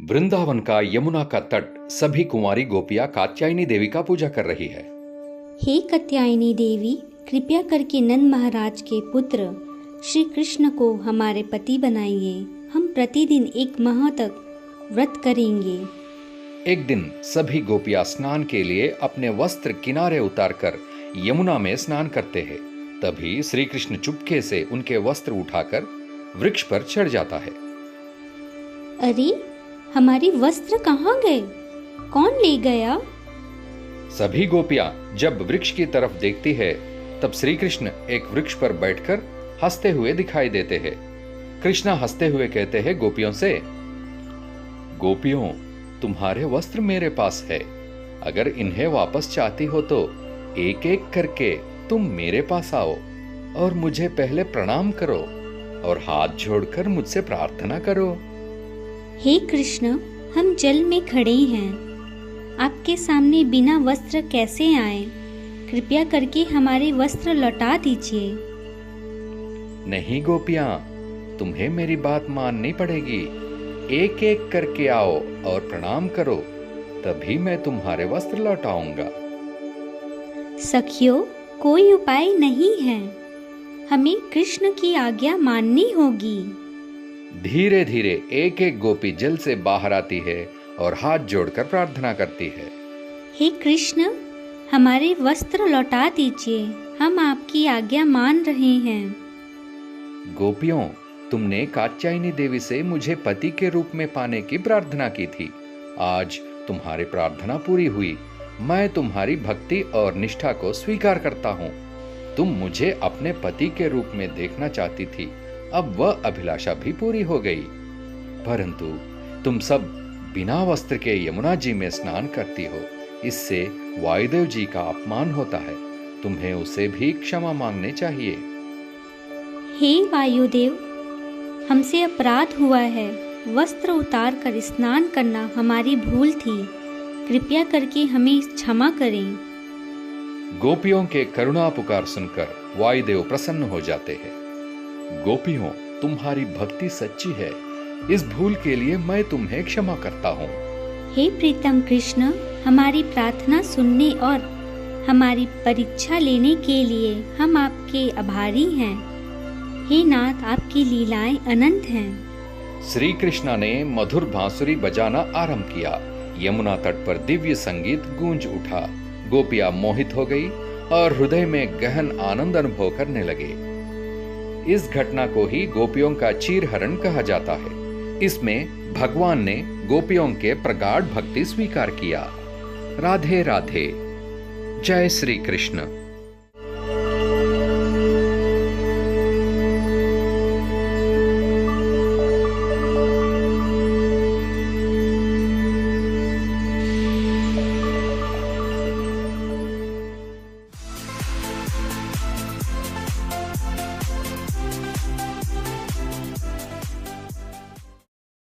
वृंदावन का यमुना का तट सभी कुंवारी गोपियां कात्यायनी देवी का पूजा कर रही है। हे कात्यायनी देवी, कृपया करके नंद महाराज के पुत्र श्री कृष्ण को हमारे पति बनाइए। हम प्रतिदिन 1 माह तक व्रत करेंगे। एक दिन सभी गोपियां स्नान के लिए अपने वस्त्र किनारे उतारकर यमुना में स्नान करते हैं। तभी श्री कृष्ण चुपके से उनके वस्त्र उठाकर वृक्ष पर चढ़ जाता है। अरे, हमारे वस्त्र कहाँ गए? कौन ले गया? सभी गोपियां जब वृक्ष की तरफ देखती है तब श्री कृष्ण एक वृक्ष पर बैठकर हंसते हुए दिखाई देते हैं। कृष्णा हंसते हुए कहते हैं गोपियों से, गोपियों, तुम्हारे वस्त्र मेरे पास है। अगर इन्हें वापस चाहती हो तो एक एक करके तुम मेरे पास आओ और मुझे पहले प्रणाम करो और हाथ जोड़कर मुझसे प्रार्थना करो। हे कृष्ण, हम जल में खड़े हैं। आपके सामने बिना वस्त्र कैसे आए? कृपया करके हमारे वस्त्र लौटा दीजिए। नहीं गोपियां, तुम्हें मेरी बात माननी पड़ेगी। एक एक करके आओ और प्रणाम करो, तभी मैं तुम्हारे वस्त्र लौटाऊंगा। सखियों, कोई उपाय नहीं है। हमें कृष्ण की आज्ञा माननी होगी। धीरे धीरे एक एक गोपी जल से बाहर आती है और हाथ जोड़कर प्रार्थना करती है। हे कृष्ण, हमारे वस्त्र लौटा दीजिए। हम आपकी आज्ञा मान रहे हैं। गोपियों, तुमने कात्यायनी देवी से मुझे पति के रूप में पाने की प्रार्थना की थी। आज तुम्हारी प्रार्थना पूरी हुई। मैं तुम्हारी भक्ति और निष्ठा को स्वीकार करता हूँ। तुम मुझे अपने पति के रूप में देखना चाहती थी, अब वह अभिलाषा भी पूरी हो गई। परंतु तुम सब बिना वस्त्र के यमुना जी में स्नान करती हो, इससे वायुदेव जी का अपमान होता है। तुम्हें उसे भी क्षमा मांगनी चाहिए। हे वायुदेव, हमसे अपराध हुआ है। वस्त्र उतार कर स्नान करना हमारी भूल थी। कृपया करके हमें क्षमा करें। गोपियों के करुणा पुकार सुनकर वायुदेव प्रसन्न हो जाते हैं। गोपियों, तुम्हारी भक्ति सच्ची है। इस भूल के लिए मैं तुम्हें क्षमा करता हूँ। हे प्रीतम कृष्ण, हमारी प्रार्थना सुनने और हमारी परीक्षा लेने के लिए हम आपके आभारी हैं। हे नाथ, आपकी लीलाएं अनंत हैं। श्री कृष्णा ने मधुर बांसुरी बजाना आरंभ किया। यमुना तट पर दिव्य संगीत गूंज उठा। गोपियां मोहित हो गई और हृदय में गहन आनंद अनुभव करने लगे। इस घटना को ही गोपियों का चीरहरण कहा जाता है। इसमें भगवान ने गोपियों के प्रगाढ़ भक्ति स्वीकार किया। राधे राधे। जय श्री कृष्ण।